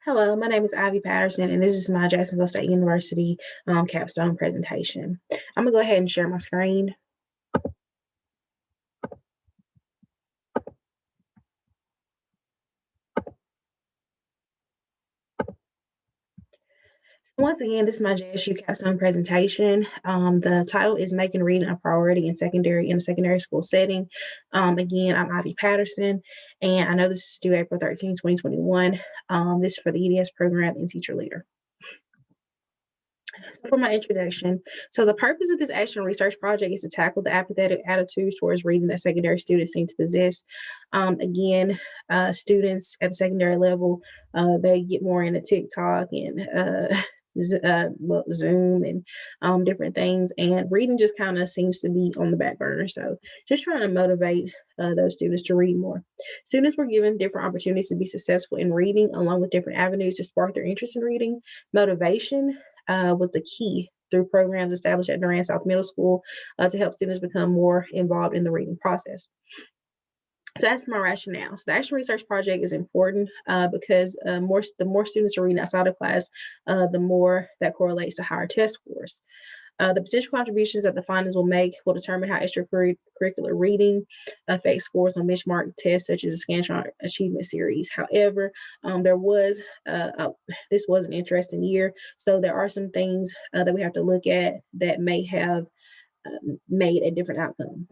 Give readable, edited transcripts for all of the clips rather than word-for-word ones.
Hello, my name is Ivy Patterson, and this is my Jacksonville State University Capstone presentation. I'm gonna go ahead and share my screen. Once again, this is my JSU Capstone presentation. The title is Making Reading a Priority in a Secondary School Setting. Again, I'm Ivy Patterson, and I know this is due April 13, 2021. This is for the EDS program and teacher leader. So for my introduction, so the purpose of this action research project is to tackle the apathetic attitudes towards reading that secondary students seem to possess. Students at the secondary level, they get more into TikTok and Zoom and different things, and reading just kind of seems to be on the back burner. So just trying to motivate those students to read more. Students were given different opportunities to be successful in reading, along with different avenues to spark their interest in reading. Motivation was the key through programs established at Durant South Middle School to help students become more involved in the reading process. So that's my rationale. So the Action Research Project is important because the more students are reading outside of class, the more that correlates to higher test scores. The potential contributions that the findings will make will determine how extracurricular reading affects scores on benchmark tests such as the Scantron Achievement Series. However, this was an interesting year, so there are some things that we have to look at that may have made a different outcome.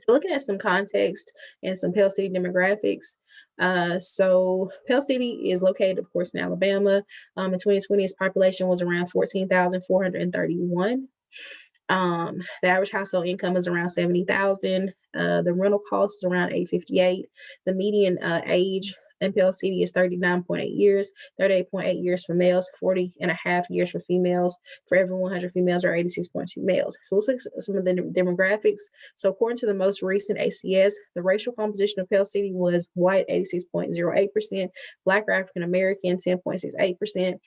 So looking at some context and some Pell City demographics. So Pell City is located, of course, in Alabama. In 2020, its population was around 14,431. The average household income is around 70,000. The rental cost is around 858. The median age in Pell City is 39.8 years, 38.8 years for males, 40.5 years for females. For every 100 females, there are 86.2 males. So let's look at some of the demographics. So according to the most recent ACS, the racial composition of Pell City was white, 86.08%, Black or African American, 10.68%,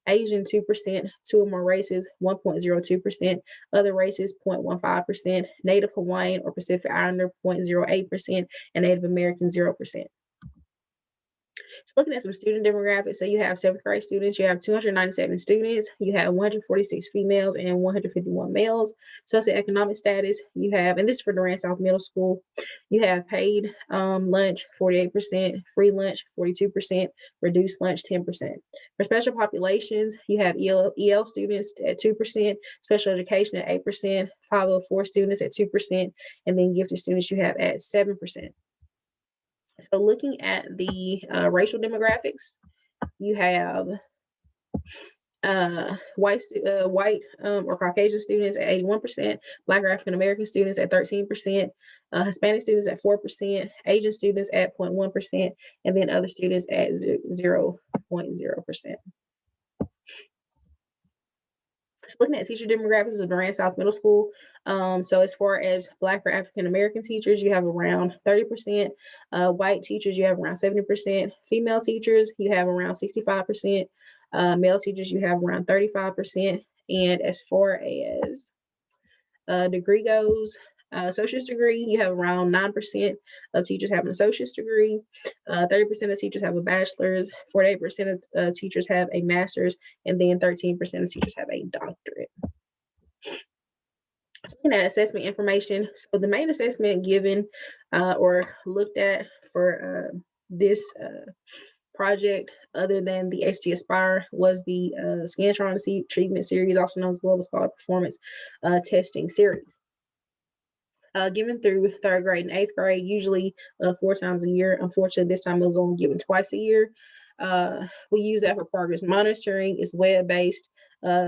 Asian 2%, two or more races 1.02%, other races 0.15%, Native Hawaiian or Pacific Islander 0.08%, and Native American 0%. Looking at some student demographics, so you have seventh grade students, you have 297 students, you have 146 females and 151 males. Socioeconomic status, you have, and this is for Durant South Middle School, you have paid lunch 48%, free lunch 42%, reduced lunch 10%. For special populations, you have EL students at 2%, special education at 8%, 504 students at 2%, and then gifted students you have at 7%. So looking at the racial demographics, you have white or Caucasian students at 81%, Black or African American students at 13%, Hispanic students at 4%, Asian students at 0.1%, and then other students at 0.0%. Looking at teacher demographics of Durant South Middle School. So as far as Black or African American teachers, you have around 30%. White teachers, you have around 70%. Female teachers, you have around 65%. Male teachers, you have around 35%. And as far as degree goes, associate's degree, you have around 9% of teachers have an associate's degree, 30% of teachers have a bachelor's, 48% of teachers have a master's, and then 13% of teachers have a doctorate. Looking at assessment information, so the main assessment given or looked at for this project, other than the HT Aspire, was the Scantron Achievement Series, also known as Global Scholar Performance Testing Series. Given through third grade and eighth grade, usually 4 times a year. Unfortunately, this time it was only given twice a year. We use that for progress monitoring. It's web-based,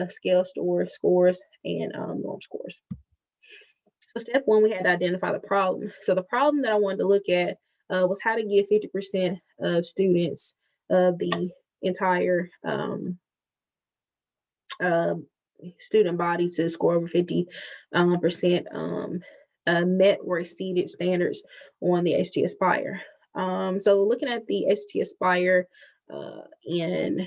scale scores, and norm scores. So step 1, we had to identify the problem. So the problem that I wanted to look at was how to get 50% of students of the entire student body to score over 50% met or exceeded standards on the HT Aspire. So looking at the HT Aspire in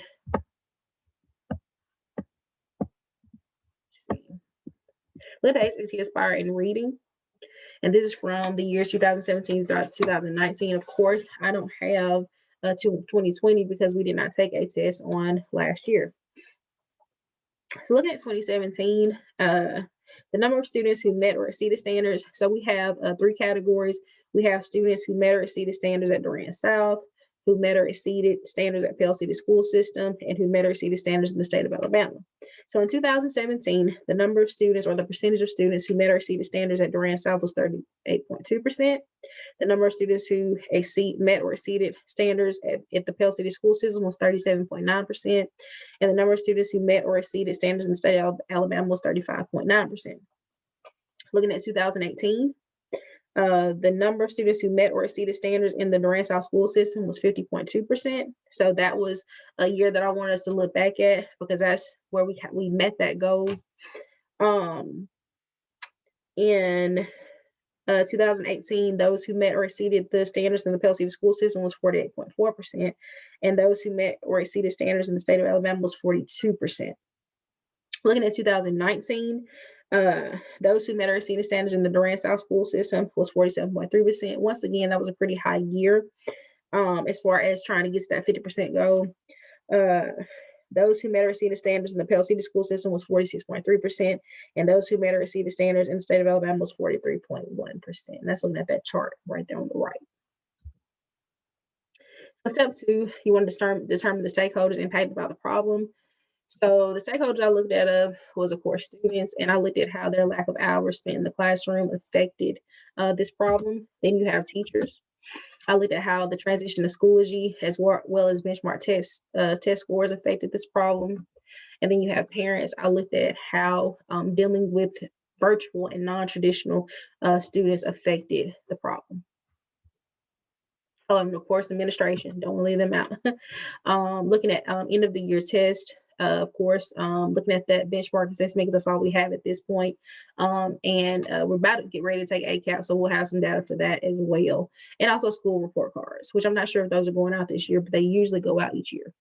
look at HT Aspire in reading, and this is from the years 2017 to 2019. Of course, I don't have to 2020 because we did not take a test on last year. So looking at 2017, the number of students who met or exceeded standards. So we have three categories. We have students who met or exceeded standards at Durant South, who met or exceeded standards at Pell City School System, and who met or exceeded standards in the state of Alabama. So in 2017, the number of students, or the percentage of students who met or exceeded standards at Durant South, was 38.2%. The number of students who met or exceeded standards at the Pell City School System was 37.9%. And the number of students who met or exceeded standards in the state of Alabama was 35.9%. Looking at 2018, the number of students who met or exceeded standards in the Durant South school system was 50.2%. So that was a year that I wanted us to look back at, because that's where we met that goal. In 2018, those who met or exceeded the standards in the Pell City school system was 48.4%, and those who met or exceeded standards in the state of Alabama was 42%. Looking at 2019, those who met or exceeded standards in the Durant South school system was 47.3%. Once again, that was a pretty high year as far as trying to get to that 50% goal. Those who met or exceeded standards in the Pell City school system was 46.3%, and those who met or exceeded standards in the state of Alabama was 43.1%. And that's looking at that chart right there on the right. So step 2, you want to determine the stakeholders impacted by the problem. So the stakeholders I looked at was, of course, students, and I looked at how their lack of hours spent in the classroom affected this problem. Then you have teachers. I looked at how the transition to Schoology, as well as benchmark test scores, affected this problem. And then you have parents. I looked at how dealing with virtual and non-traditional students affected the problem. Of course, administration, don't leave them out. Looking at end of the year test, of course, looking at that benchmark assessment, because that's all we have at this point. And we're about to get ready to take ACAP, so we'll have some data for that as well. And also school report cards, which I'm not sure if those are going out this year, but they usually go out each year.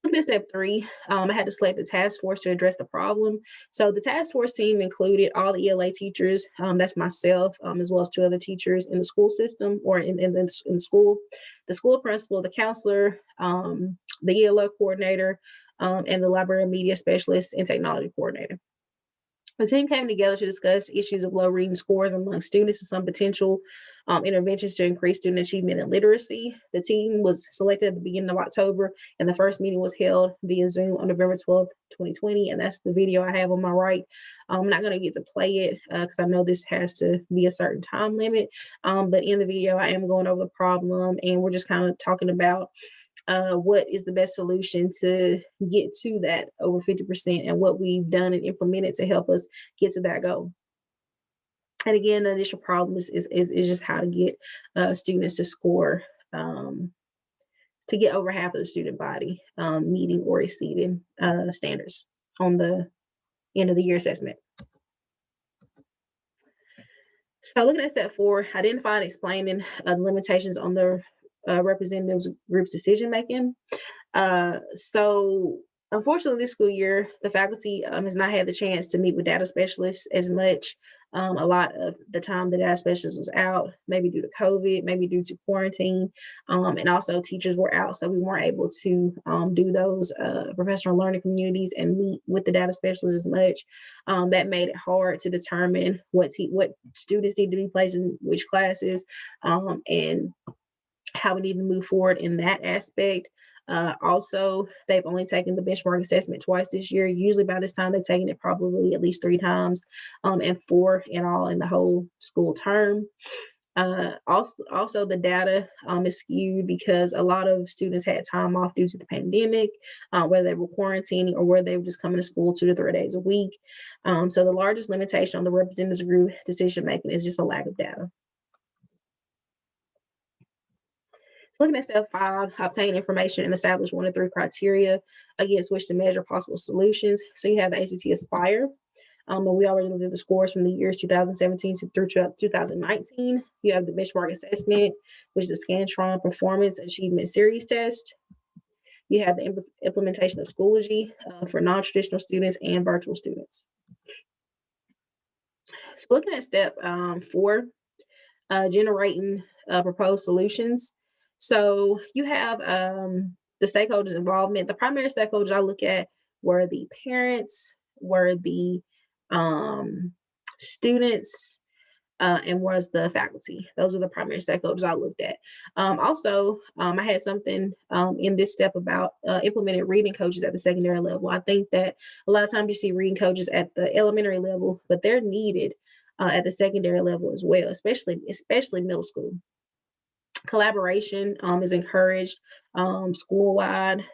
Looking at step 3, I had to select a task force to address the problem. So the task force team included all the ELA teachers, that's myself, as well as 2 other teachers in the school system, or in school, the school principal, the counselor, the ELA coordinator, and the library media specialist and technology coordinator. The team came together to discuss issues of low reading scores among students and some potential interventions to increase student achievement and literacy. The team was selected at the beginning of October, and the first meeting was held via Zoom on November 12th, 2020. And that's the video I have on my right. I'm not going to get to play it because I know this has to be a certain time limit. But in the video, I am going over the problem, and we're just kind of talking about what is the best solution to get to that over 50%, and what we've done and implemented to help us get to that goal. And again, the initial problem is just how to get students to score, to get over half of the student body meeting or exceeding standards on the end of the year assessment. So looking at step 4, identify and explaining the limitations on the representatives group's decision making. So unfortunately, this school year, the faculty has not had the chance to meet with data specialists as much. A lot of the time the data specialist was out, maybe due to COVID, maybe due to quarantine, and also teachers were out, so we weren't able to do those professional learning communities and meet with the data specialists as much. That made it hard to determine what students need to be placed in which classes, and how we need to move forward in that aspect. Also, they've only taken the benchmark assessment twice this year. Usually by this time, they've taken it probably at least 3 times, and 4 in all in the whole school term. Also, the data is skewed because a lot of students had time off due to the pandemic, whether they were quarantining or whether they were just coming to school 2 to 3 days a week. So the largest limitation on the representatives group decision making is just a lack of data. So looking at step 5, obtain information and establish 1 of 3 criteria against which to measure possible solutions. So you have the ACT Aspire. And we already looked at the scores from the years 2017 through 2019. You have the benchmark assessment, which is the Scantron Performance Achievement Series test. You have the implementation of Schoology for non-traditional students and virtual students. So looking at step 4, generating proposed solutions. So you have the stakeholders involvement. The primary stakeholders I look at were the parents, were the students, and was the faculty. Those are the primary stakeholders I looked at. I had something in this step about implemented reading coaches at the secondary level. I think that a lot of times you see reading coaches at the elementary level, but they're needed at the secondary level as well, especially middle school. Collaboration is encouraged school wide.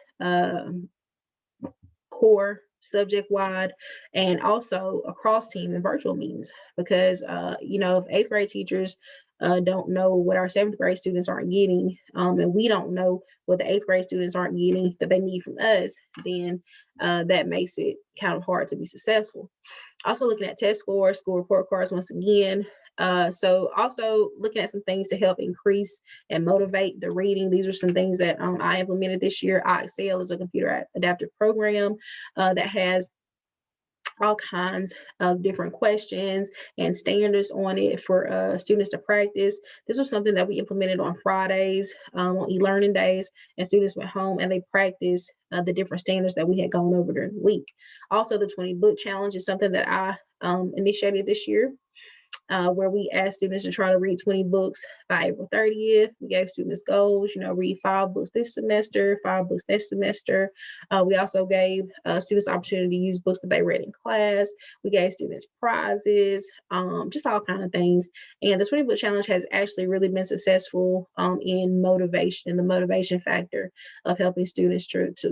Core subject wide, and also across team and virtual meetings, because if eighth grade teachers don't know what our seventh grade students aren't getting, and we don't know what the eighth grade students aren't getting that they need from us, then that makes it kind of hard to be successful. Also looking at test scores, school report cards once again. So also looking at some things to help increase and motivate the reading. These are some things that I implemented this year. iExcel is a computer adaptive program that has all kinds of different questions and standards on it for students to practice. This was something that we implemented on Fridays, on e-learning days, and students went home and they practiced the different standards that we had gone over during the week. Also, the 20 book challenge is something that I initiated this year, where we asked students to try to read 20 books by April 30th. We gave students goals, read 5 books this semester, 5 books next semester. We also gave students the opportunity to use books that they read in class. We gave students prizes, just all kind of things. And the 20 book challenge has actually really been successful in motivation, the motivation factor of helping students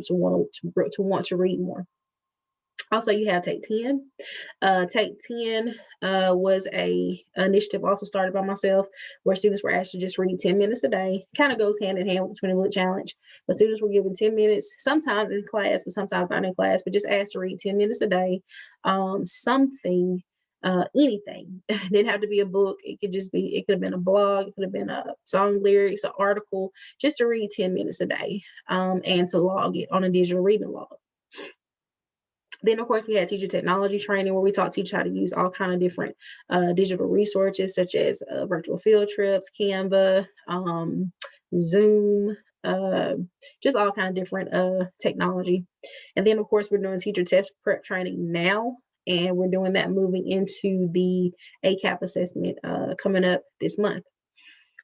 want to read more. Also, you have Take 10. Take 10 was a initiative also started by myself, where students were asked to just read 10 minutes a day. Kind of goes hand in hand with the 20 minute challenge. But students were given 10 minutes, sometimes in class, but sometimes not in class, but just asked to read 10 minutes a day. Something, anything. It didn't have to be a book. It could have been a blog, it could have been a song lyrics, an article, just to read 10 minutes a day, and to log it on a digital reading log. Then, of course, we had teacher technology training, where we taught teachers how to use all kind of different digital resources, such as virtual field trips, Canva, Zoom, uh, just all kind of different technology. And then, of course, we're doing teacher test prep training now, and we're doing that moving into the ACAP assessment coming up this month.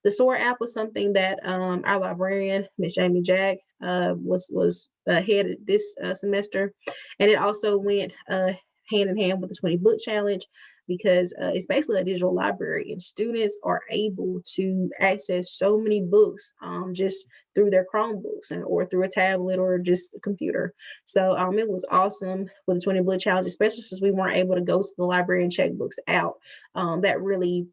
The SOAR app was something that our librarian, Miss Jamie Jack, was headed this semester, and it also went hand in hand with the 20 book challenge, because it's basically a digital library, and students are able to access so many books just through their Chromebooks or through a tablet or just a computer. So it was awesome with the 20 book challenge, especially since we weren't able to go to the library and check books out. That really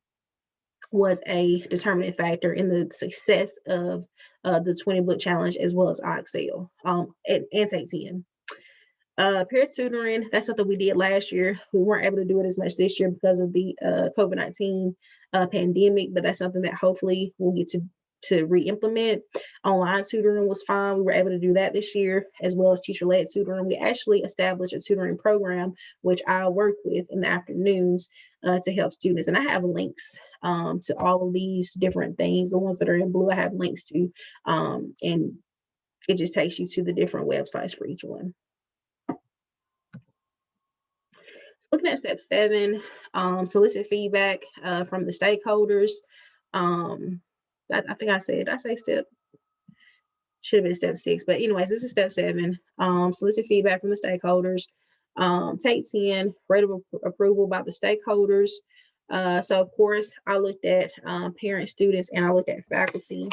was a determining factor in the success of the 20 book challenge, as well as iExcel and Take 10. Peer tutoring, that's something we did last year. We weren't able to do it as much this year because of the COVID-19 pandemic, but that's something that hopefully we'll get to re-implement. Online tutoring was fine. We were able to do that this year, as well as teacher-led tutoring. We actually established a tutoring program, which I work with in the afternoons to help students. And I have links to all of these different things. The ones that are in blue, I have links to, and it just takes you to the different websites for each one. Looking at step 7, solicit feedback from the stakeholders. Um, I think I say step, should have been step 6, but anyways, this is step 7. Solicit feedback from the stakeholders. Take 10, rate of approval by the stakeholders. So of course, I looked at parents, students, and I looked at faculty.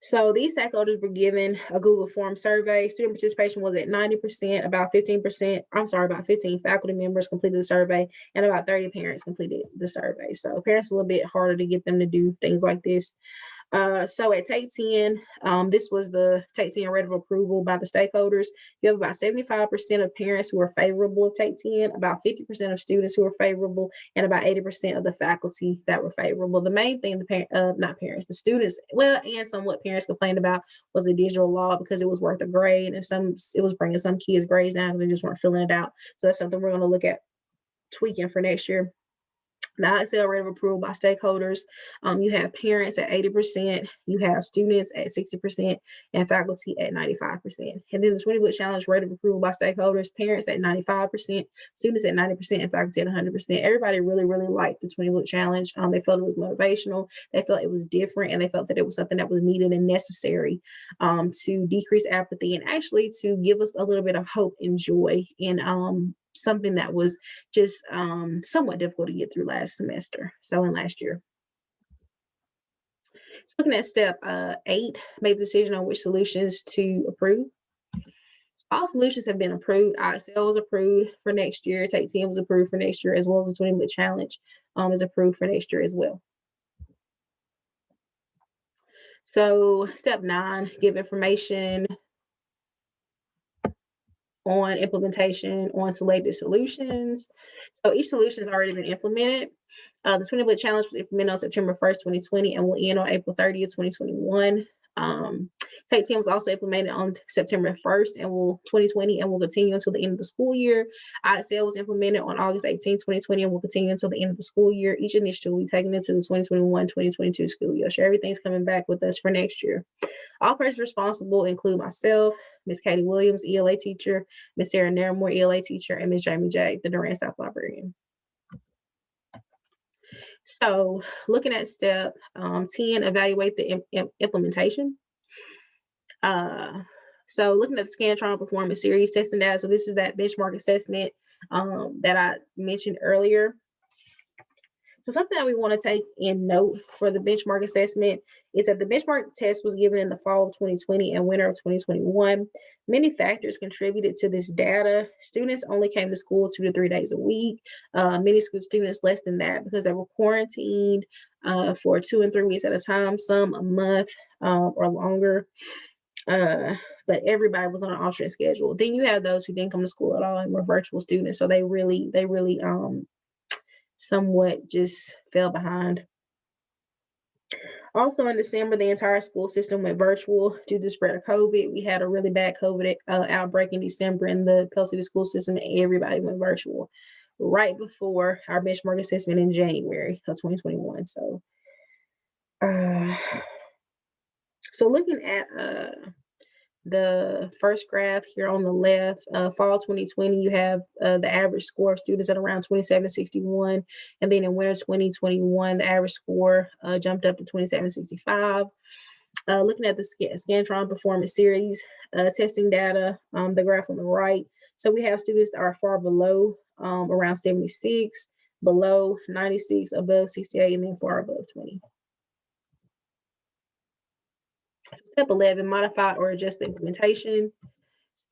So these stakeholders were given a Google Form survey. Student participation was at 90%, about 15 faculty members completed the survey, and about 30 parents completed the survey. So parents, a little bit harder to get them to do things like this. So at Take 10, this was the Take 10 rate of approval by the stakeholders. You have about 75% of parents who are favorable of Take 10, about 50% of students who are favorable, and about 80% of the faculty that were favorable. The main thing the students, well, and somewhat parents complained about was a digital log, because it was worth a grade, and it was bringing some kids' grades down because they just weren't filling it out. So that's something we're going to look at tweaking for next year. The ISL rate of approval by stakeholders, you have parents at 80%, you have students at 60%, and faculty at 95%. And then the 20 book challenge rate of approval by stakeholders, parents at 95%, students at 90%, and faculty at 100%. Everybody really, really liked the 20 book challenge. They felt it was motivational, they felt it was different, and they felt that it was something that was needed and necessary to decrease apathy and actually to give us a little bit of hope and joy in something that was just somewhat difficult to get through last semester. So in last year. Looking at step 8, make the decision on which solutions to approve. All solutions have been approved. ISL was approved for next year. Take 10 was approved for next year, as well as the 20 minute challenge is approved for next year as well. So step 9, give information on implementation on selected solutions. So each solution has already been implemented. The 20 Bullet Challenge was implemented on September 1st, 2020, and will end on April 30th, 2021. Take 10 was also implemented on September 1st and will 2020 and will continue until the end of the school year. ISL was implemented on August 18, 2020 and will continue until the end of the school year. Each initiative will be taken into the 2021-2022 school year. So everything's coming back with us for next year. All persons responsible include myself, Ms. Katie Williams, ELA teacher, Ms. Sarah Naramore, ELA teacher, and Ms. Jamie J., the Durant South librarian. So looking at step 10, evaluate the implementation. So looking at the Scantron Performance Series testing data, so this is that benchmark assessment that I mentioned earlier. So something that we want to take in note for the benchmark assessment is that the benchmark test was given in the fall of 2020 and winter of 2021. Many factors contributed to this data. Students only came to school 2 to 3 days a week. Many school students less than that because they were quarantined for 2 and 3 weeks at a time, some a month or longer. But everybody was on an alternate schedule. Then you have those who didn't come to school at all and were virtual students. So they really somewhat just fell behind. Also in December, the entire school system went virtual due to the spread of COVID. We had a really bad COVID outbreak in December in the Pell City school system, and everybody went virtual right before our benchmark assessment in January of 2021. So, looking at the first graph here on the left, fall 2020, you have the average score of students at around 2761. And then in winter 2021, the average score jumped up to 2765. Looking at the Scantron Performance Series testing data, the graph on the right. So we have students that are far below, around 76, below 96, above 68, and then far above 20. Step 11, modify or adjust the implementation.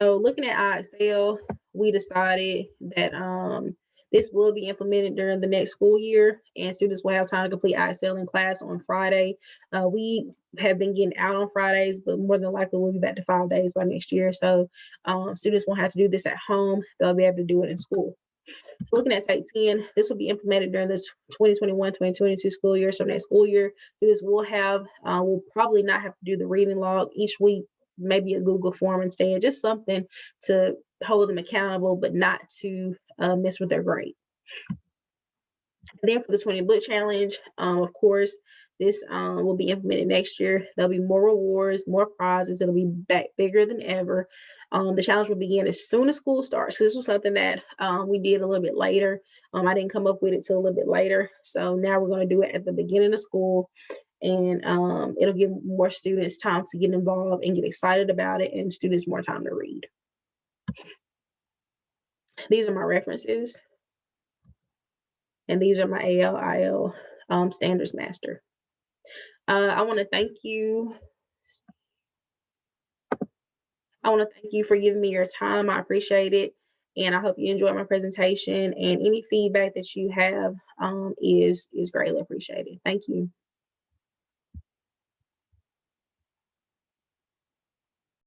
So looking at ISL, we decided that this will be implemented during the next school year, and students will have time to complete ISL in class on Friday. We have been getting out on Fridays, but more than likely we'll be back to 5 days by next year. So students won't have to do this at home. They'll be able to do it in school. Looking at Take 10, this will be implemented during the 2021-2022 school year. So next school year, students will will probably not have to do the reading log each week, maybe a Google form instead, just something to hold them accountable, but not to mess with their grade. And then for the 20 book challenge, of course, this will be implemented next year. There'll be more rewards, more prizes. It'll be back bigger than ever. The challenge will begin as soon as school starts. So this was something that we did a little bit later. I didn't come up with it till a little bit later. So now we're going to do it at the beginning of school, and it'll give more students time to get involved and get excited about it, and students more time to read. These are my references, and these are my ALIL Standards Master. I want to thank you. I want to thank you for giving me your time. I appreciate it. And I hope you enjoyed my presentation. And any feedback that you have is greatly appreciated. Thank you.